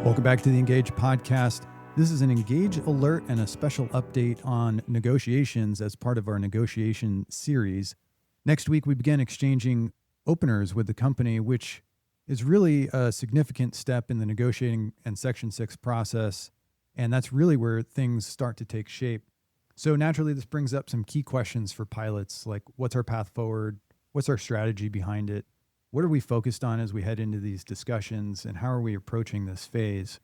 Welcome back to the Engage podcast. This is an Engage alert and a special update on negotiations as part of our negotiation series. Next week, we begin exchanging openers with the company, which is really a significant step in the negotiating and Section 6 process. And that's really where things start to take shape. So naturally, this brings up some key questions for pilots, like what's our path forward? What's our strategy behind it? What are we focused on as we head into these discussions, and how are we approaching this phase?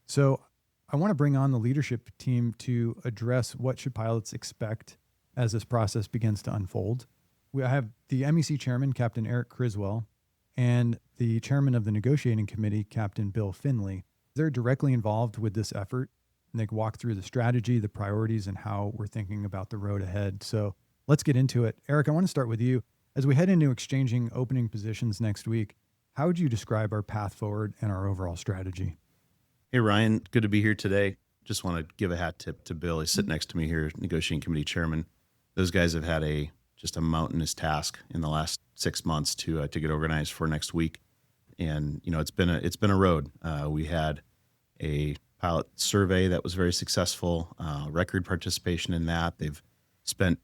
So I want to bring on the leadership team to address what should pilots expect as this process begins to unfold. I have the MEC chairman, Captain Eric Criswell, and the chairman of the negotiating committee, Captain Bill Finlay. They're directly involved with this effort, and they can walk through the strategy, the priorities, and how we're thinking about the road ahead. So let's get into it. Eric, I want to start with you. As we head into exchanging opening positions next week, how would you describe our path forward and our overall strategy? Hey, Ryan, good to be here today. Just want to give a hat tip to Bill. He's sitting next to me here, negotiating committee chairman. Those guys have had just a mountainous task in the last 6 months to get organized for next week. And, it's been a road. We had a pilot survey that was very successful, record participation in that. They've spent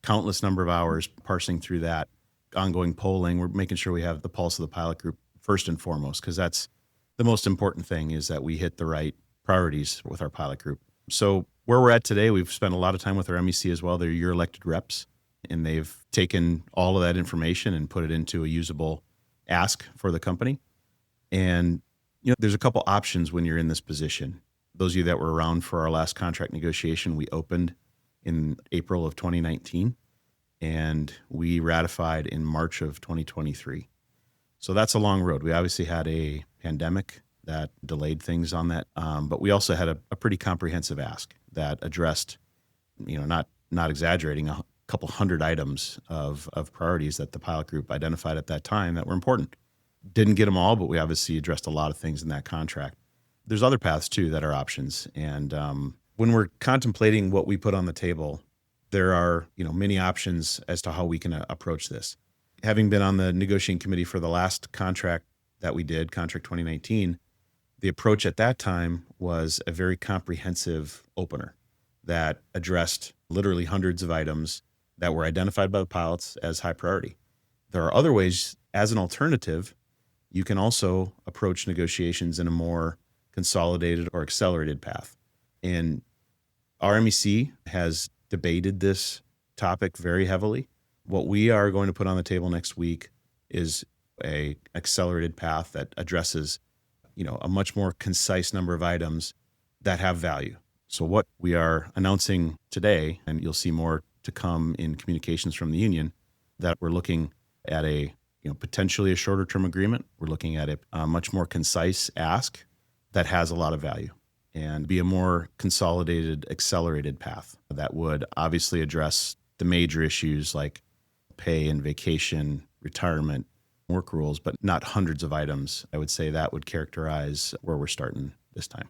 countless number of hours parsing through that, ongoing polling. We're making sure we have the pulse of the pilot group first and foremost, because that's the most important thing, is that we hit the right priorities with our pilot group. So where we're at today, we've spent a lot of time with our MEC as well. They're your elected reps, and they've taken all of that information and put it into a usable ask for the company. And, there's a couple options when you're in this position. Those of you that were around for our last contract negotiation, we opened in April of 2019, and we ratified in March of 2023. So that's a long road. We obviously had a pandemic that delayed things on that, but we also had a pretty comprehensive ask that addressed, not exaggerating, a couple hundred items of priorities that the pilot group identified at that time that were important. Didn't get them all, but we obviously addressed a lot of things in that contract. There's other paths too that are options, and when we're contemplating what we put on the table, there are, many options as to how we can approach this. Having been on the negotiating committee for the last contract that we did, contract 2019, the approach at that time was a very comprehensive opener that addressed literally hundreds of items that were identified by the pilots as high priority. There are other ways, as an alternative, you can also approach negotiations in a more consolidated or accelerated path. And our MEC has debated this topic very heavily. What we are going to put on the table next week is a accelerated path that addresses, a much more concise number of items that have value. So what we are announcing today, and you'll see more to come in communications from the union, that we're looking at potentially a shorter term agreement. We're looking at a much more concise ask that has a lot of value, and be a more consolidated, accelerated path that would obviously address the major issues like pay and vacation, retirement, work rules, but not hundreds of items. I would say that would characterize where we're starting this time.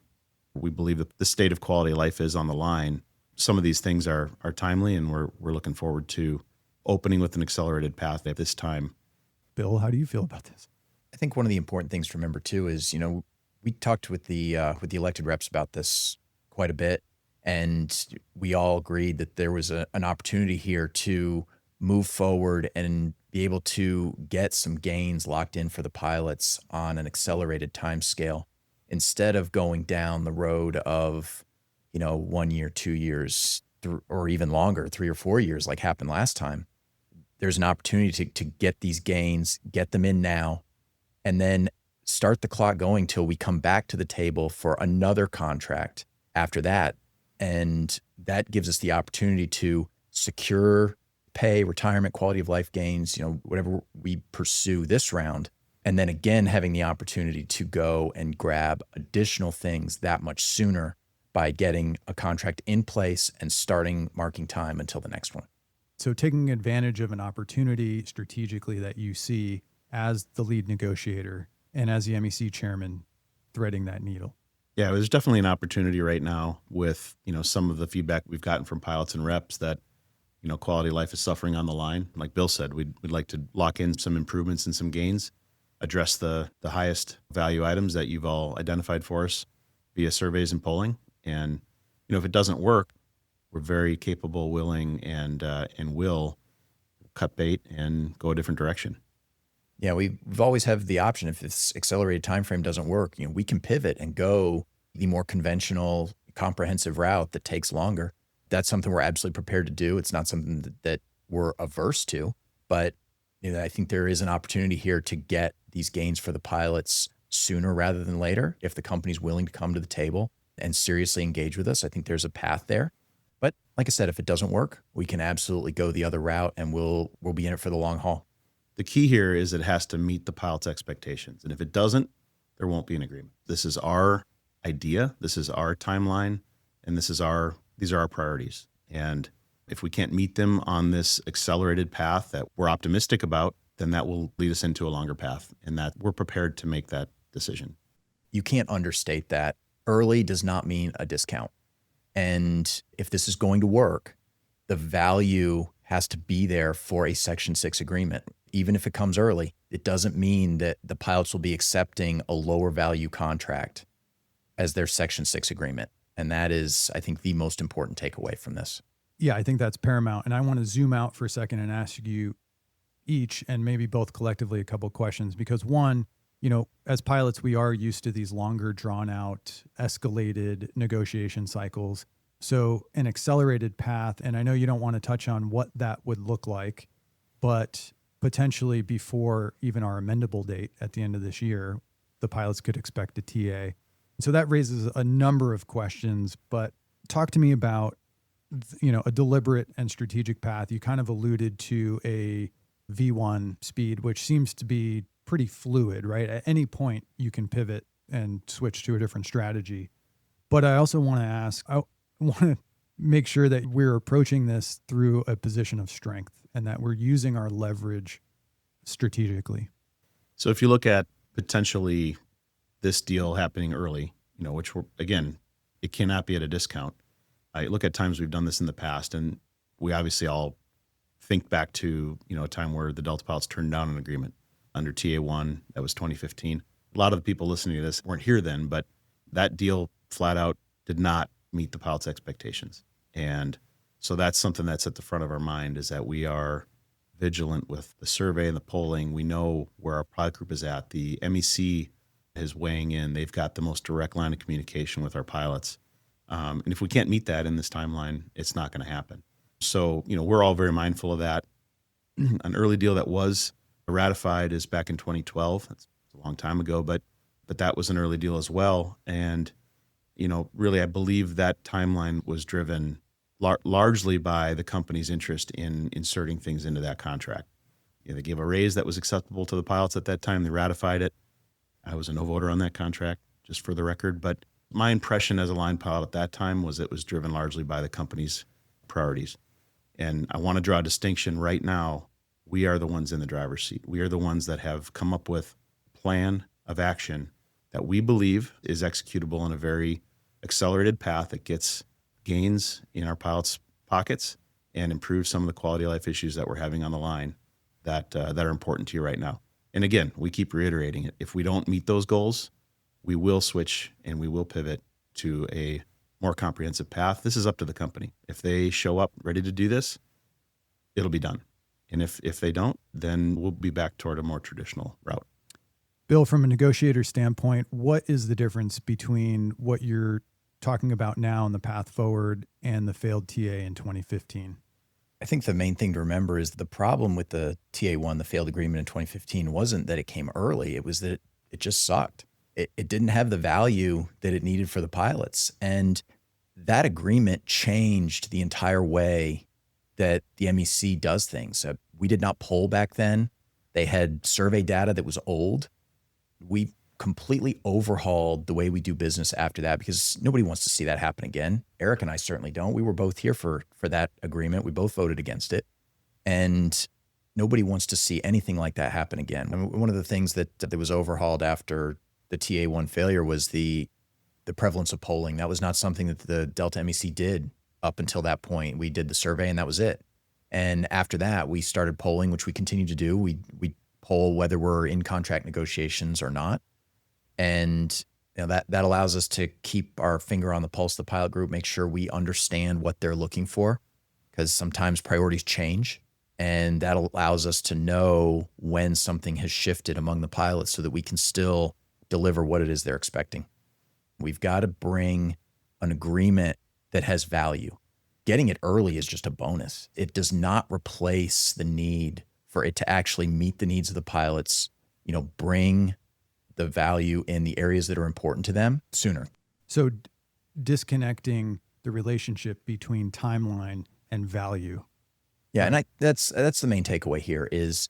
We believe that the state of quality of life is on the line. Some of these things are timely, and we're looking forward to opening with an accelerated path at this time. Bill, how do you feel about this? I think one of the important things to remember too is, we talked with the elected reps about this quite a bit, and we all agreed that there was an opportunity here to move forward and be able to get some gains locked in for the pilots on an accelerated time scale, instead of going down the road of, 1 year, 2 years, or even longer, 3 or 4 years, like happened last time. There's an opportunity to get these gains, get them in now, and then start the clock going till we come back to the table for another contract after that. And that gives us the opportunity to secure pay, retirement, quality of life gains, whatever we pursue this round. And then again, having the opportunity to go and grab additional things that much sooner by getting a contract in place and starting marking time until the next one. So taking advantage of an opportunity strategically that you see as the lead negotiator and as the MEC chairman, threading that needle. Yeah, there's definitely an opportunity right now with, some of the feedback we've gotten from pilots and reps that, quality of life is suffering on the line. Like Bill said, we'd like to lock in some improvements and some gains. address the highest value items that you've all identified for us via surveys and polling. And, if it doesn't work, we're very capable, willing, and will cut bait and go a different direction. Yeah, we've always have the option if this accelerated time frame doesn't work, we can pivot and go the more conventional, comprehensive route that takes longer. That's something we're absolutely prepared to do. It's not something that we're averse to, but I think there is an opportunity here to get these gains for the pilots sooner rather than later. If the company's willing to come to the table and seriously engage with us, I think there's a path there. But like I said, if it doesn't work, we can absolutely go the other route, and we'll be in it for the long haul. The key here is it has to meet the pilot's expectations. And if it doesn't, there won't be an agreement. This is our idea. This is our timeline. And these are our priorities. And if we can't meet them on this accelerated path that we're optimistic about, then that will lead us into a longer path, and that we're prepared to make that decision. You can't understate that. Early does not mean a discount. And if this is going to work, the value has to be there for a Section 6 agreement. Even if it comes early, it doesn't mean that the pilots will be accepting a lower value contract as their Section 6 agreement. And that is, I think, the most important takeaway from this. Yeah, I think that's paramount. And I want to zoom out for a second and ask you each, and maybe both collectively, a couple of questions. Because one, as pilots, we are used to these longer, drawn out, escalated negotiation cycles. So an accelerated path, and I know you don't want to touch on what that would look like, but potentially before even our amendable date at the end of this year, the pilots could expect a TA. So that raises a number of questions, but talk to me about, a deliberate and strategic path. You kind of alluded to a V1 speed, which seems to be pretty fluid, right? At any point you can pivot and switch to a different strategy. But I also want to ask, I want to make sure that we're approaching this through a position of strength and that we're using our leverage strategically. So if you look at potentially this deal happening early, which again, it cannot be at a discount. I look at times we've done this in the past, and we obviously all think back to, a time where the Delta pilots turned down an agreement under TA1. That was 2015. A lot of the people listening to this weren't here then, but that deal flat out did not meet the pilots' expectations. And so that's something that's at the front of our mind, is that we are vigilant with the survey and the polling. We know where our pilot group is at. The MEC is weighing in. They've got the most direct line of communication with our pilots. And if we can't meet that in this timeline, it's not going to happen. So, we're all very mindful of that. An early deal that was ratified is back in 2012. That's a long time ago, but that was an early deal as well. And, really, I believe that timeline was driven largely by the company's interest in inserting things into that contract. They gave a raise that was acceptable to the pilots at that time. They ratified it. I was a no voter on that contract, just for the record. But my impression as a line pilot at that time was it was driven largely by the company's priorities. And I want to draw a distinction right now. We are the ones in the driver's seat. We are the ones that have come up with a plan of action that we believe is executable in a very accelerated path that gets gains in our pilots' pockets and improves some of the quality of life issues that we're having on the line that are important to you right now. And again, we keep reiterating it. If we don't meet those goals, we will switch and we will pivot to a more comprehensive path. This is up to the company. If they show up ready to do this, it'll be done. And if they don't, then we'll be back toward a more traditional route. Bill, from a negotiator standpoint, what is the difference between what you're talking about now and the path forward and the failed TA in 2015? I think the main thing to remember is the problem with the TA1, the failed agreement in 2015, wasn't that it came early. It was that it just sucked. It didn't have the value that it needed for the pilots. And that agreement changed the entire way that the MEC does things. We did not poll back then. They had survey data that was old. We completely overhauled the way we do business after that, because nobody wants to see that happen again. Eric and I certainly don't. We were both here for that agreement. We both voted against it. And nobody wants to see anything like that happen again. I mean, one of the things that was overhauled after the TA1 failure was the prevalence of polling. That was not something that the Delta MEC did up until that point. We did the survey and that was it. And after that, we started polling, which we continue to do. We whole, whether we're in contract negotiations or not. And that allows us to keep our finger on the pulse of the pilot group, make sure we understand what they're looking for, because sometimes priorities change. And that allows us to know when something has shifted among the pilots so that we can still deliver what it is they're expecting. We've got to bring an agreement that has value. Getting it early is just a bonus. It does not replace the need for it to actually meet the needs of the pilots, bring the value in the areas that are important to them sooner. So disconnecting the relationship between timeline and value. Yeah, and that's the main takeaway here is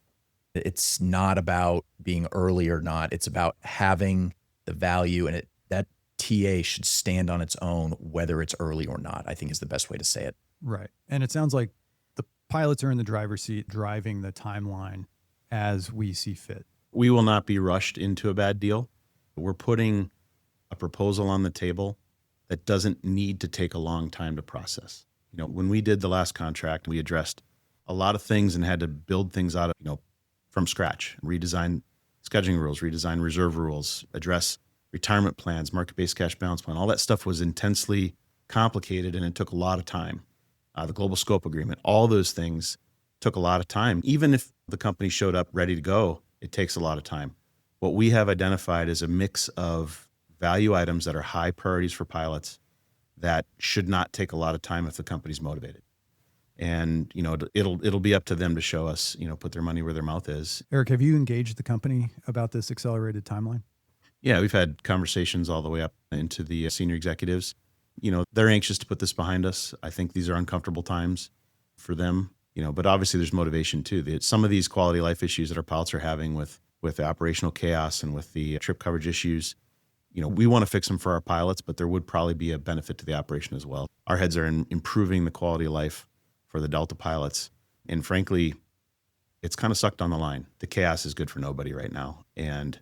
it's not about being early or not. It's about having the value, and that TA should stand on its own, whether it's early or not, I think is the best way to say it. Right. And it sounds like the pilots are in the driver's seat driving the timeline as we see fit. We will not be rushed into a bad deal. We're putting a proposal on the table that doesn't need to take a long time to process. When we did the last contract, we addressed a lot of things and had to build things out of, from scratch, redesign scheduling rules, redesign reserve rules, address retirement plans, market-based cash balance plan. All that stuff was intensely complicated and it took a lot of time. The global scope agreement, all those things took a lot of time. Even if the company showed up ready to go, it takes a lot of time. What we have identified is a mix of value items that are high priorities for pilots that should not take a lot of time if the company's motivated. And, it'll be up to them to show us, put their money where their mouth is. Eric, have you engaged the company about this accelerated timeline? Yeah, we've had conversations all the way up into the senior executives. They're anxious to put this behind us. I think these are uncomfortable times for them, but obviously there's motivation too. Some of these quality of life issues that our pilots are having with the operational chaos and with the trip coverage issues, we want to fix them for our pilots, but there would probably be a benefit to the operation as well. Our heads are in improving the quality of life for the Delta pilots. And frankly, it's kind of sucked on the line. The chaos is good for nobody right now. And,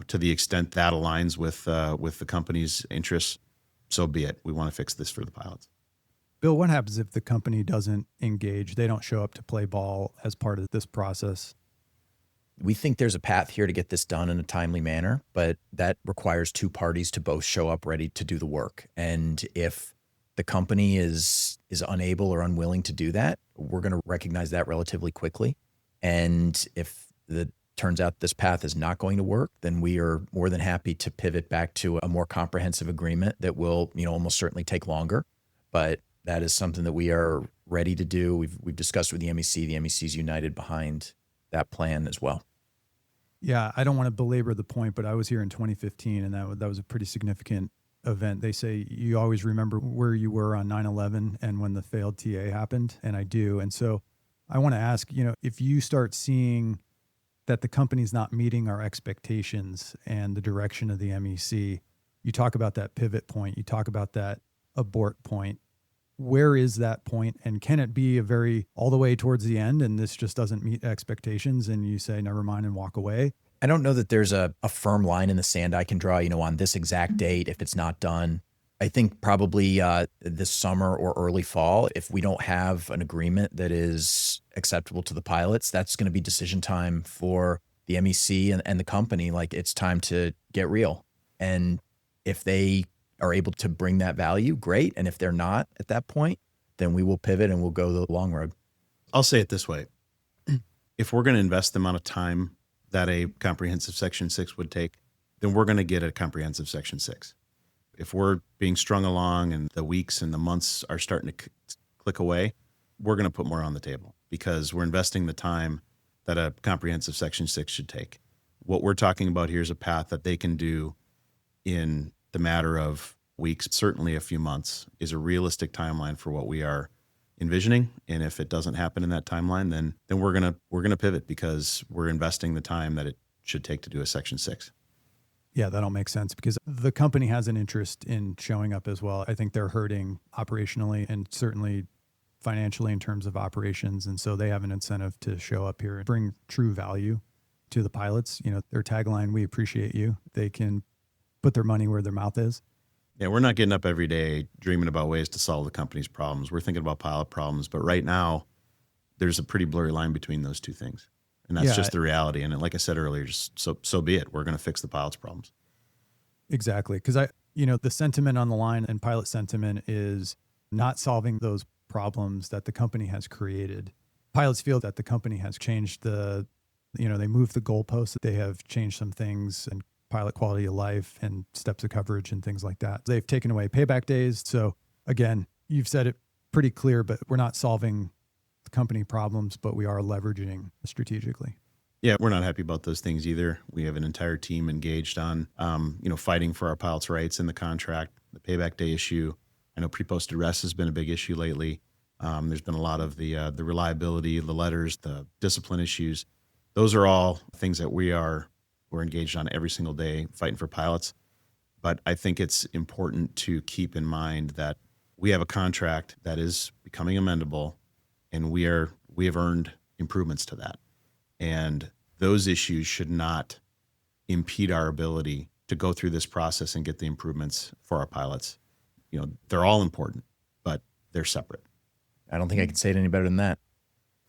to the extent that aligns with the company's interests, so be it. We want to fix this for the pilots. Bill, what happens if the company doesn't engage? They don't show up to play ball as part of this process? We think there's a path here to get this done in a timely manner, but that requires two parties to both show up ready to do the work. And if the company is unable or unwilling to do that, we're going to recognize that relatively quickly. And if it turns out this path is not going to work, then we are more than happy to pivot back to a more comprehensive agreement that will, almost certainly take longer. But that is something that we are ready to do. We've discussed with the MEC. The MEC is united behind that plan as well. Yeah, I don't want to belabor the point, but I was here in 2015, and that was a pretty significant event. They say you always remember where you were on 9/11 and when the failed TA happened, and I do. And so I want to ask, if you start seeing that the company's not meeting our expectations and the direction of the MEC, you talk about that pivot point, you talk about that abort point. Where is that point? And can it be all the way towards the end and this just doesn't meet expectations and you say, never mind, and walk away? I don't know that there's a firm line in the sand I can draw, on this exact date if it's not done. I think probably this summer or early fall, if we don't have an agreement that is acceptable to the pilots, that's going to be decision time for the MEC and the company. Like, it's time to get real. And if they are able to bring that value, great. And if they're not at that point, then we will pivot and we'll go the long road. I'll say it this way. If we're going to invest the amount of time that a comprehensive Section 6 would take, then we're going to get a comprehensive Section 6. If we're being strung along and the weeks and the months are starting to click away, we're going to put more on the table because we're investing the time that a comprehensive Section 6 should take. What we're talking about here is a path that they can do in the matter of weeks, certainly a few months, is a realistic timeline for what we are envisioning. And if it doesn't happen in that timeline, then we're gonna pivot because we're investing the time that it should take to do a Section 6. Yeah, that'll make sense because the company has an interest in showing up as well. I think they're hurting operationally and certainly financially in terms of operations. And so they have an incentive to show up here and bring true value to the pilots. Their tagline, "We appreciate you." They can put their money where their mouth is. Yeah, we're not getting up every day dreaming about ways to solve the company's problems. We're thinking about pilot problems. But right now, there's a pretty blurry line between those two things. And that's Yeah, just the reality. And like I said earlier, just so be it. We're going to fix the pilot's problems. exactly. Because the sentiment on the line and pilot sentiment is not solving those problems that the company has created. Pilots feel that the company has changed they moved the goalposts. They have changed some things and pilot quality of life and steps of coverage and things like that. They've taken away payback days. So again, you've said it pretty clear, but we're not solving the company problems, but we are leveraging strategically. Yeah, we're not happy about those things either. We have an entire team engaged on, fighting for our pilots' rights in the contract, the payback day issue. I know pre-posted rest has been a big issue lately. There's been a lot of the reliability, the letters, the discipline issues. Those are all things that we're engaged on every single day, fighting for pilots. But I think it's important to keep in mind that we have a contract that is becoming amendable, and we have earned improvements to that. And those issues should not impede our ability to go through this process and get the improvements for our pilots. They're all important, but they're separate. I don't think I can say it any better than that.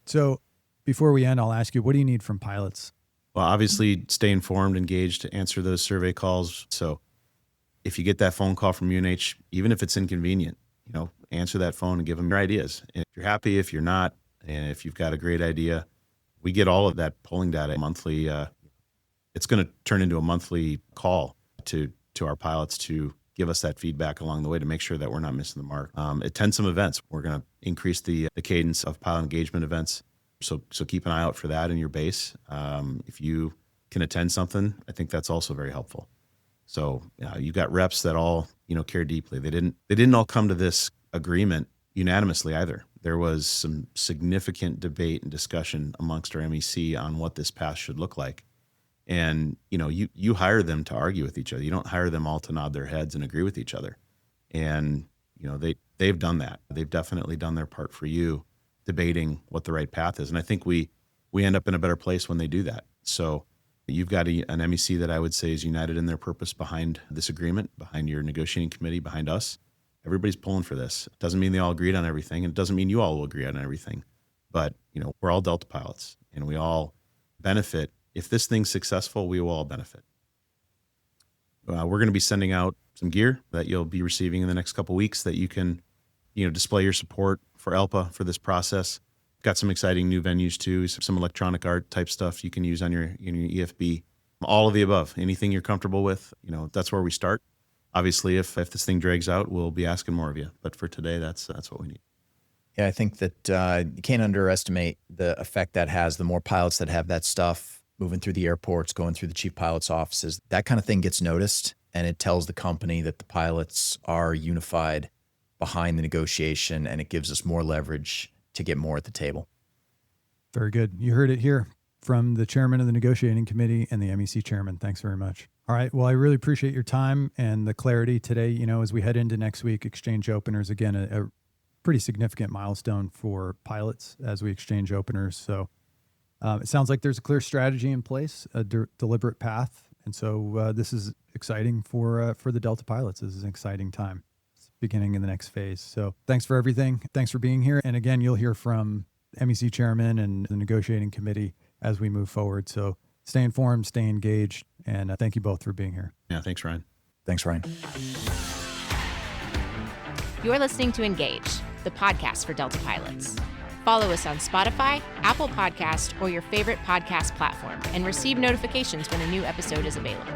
So before we end, I'll ask you, what do you need from pilots? Well, obviously, stay informed, engaged, answer those survey calls. So if you get that phone call from UNH, even if it's inconvenient, answer that phone and give them your ideas. And if you're happy, if you're not, and if you've got a great idea, we get all of that polling data monthly. It's going to turn into a monthly call to our pilots to give us that feedback along the way to make sure that we're not missing the mark. Attend some events. We're going to increase the cadence of pilot engagement events. So keep an eye out for that in your base. If you can attend something, I think that's also very helpful. So you got reps that all care deeply. They didn't all come to this agreement unanimously either. There was some significant debate and discussion amongst our MEC on what this path should look like. And, you hire them to argue with each other. You don't hire them all to nod their heads and agree with each other. And, they've done that. They've definitely done their part for you, debating what the right path is. And I think we end up in a better place when they do that. So you've got an MEC that I would say is united in their purpose behind this agreement, behind your negotiating committee, behind us. Everybody's pulling for this. It doesn't mean they all agreed on everything, and it doesn't mean you all will agree on everything. But, we're all Delta pilots, and we all benefit. If this thing's successful, we will all benefit. We're going to be sending out some gear that you'll be receiving in the next couple of weeks that you can, display your support for ELPA for this process. Got some exciting new venues too, some electronic art type stuff you can use on your EFB. All of the above, anything you're comfortable with, that's where we start. Obviously, if this thing drags out, we'll be asking more of you. But for today, that's what we need. Yeah, I think that you can't underestimate the effect that has. The more pilots that have that stuff moving through the airports, going through the chief pilot's offices, that kind of thing gets noticed, and it tells the company that the pilots are unified behind the negotiation, and it gives us more leverage to get more at the table. Very good. You heard it here from the chairman of the negotiating committee and the MEC chairman. Thanks very much. All right. Well, I really appreciate your time and the clarity today. As we head into next week, exchange openers, again, a pretty significant milestone for pilots as we exchange openers. So it sounds like there's a clear strategy in place, a deliberate path. And so this is exciting for the Delta pilots. This is an exciting time. It's beginning in the next phase. So thanks for everything. Thanks for being here. And again, you'll hear from MEC chairman and the negotiating committee as we move forward. So stay informed, stay engaged, and thank you both for being here. Yeah, thanks, Ryan. Thanks, Ryan. You're listening to Engage, the podcast for Delta pilots. Follow us on Spotify, Apple Podcast, or your favorite podcast platform, and receive notifications when a new episode is available.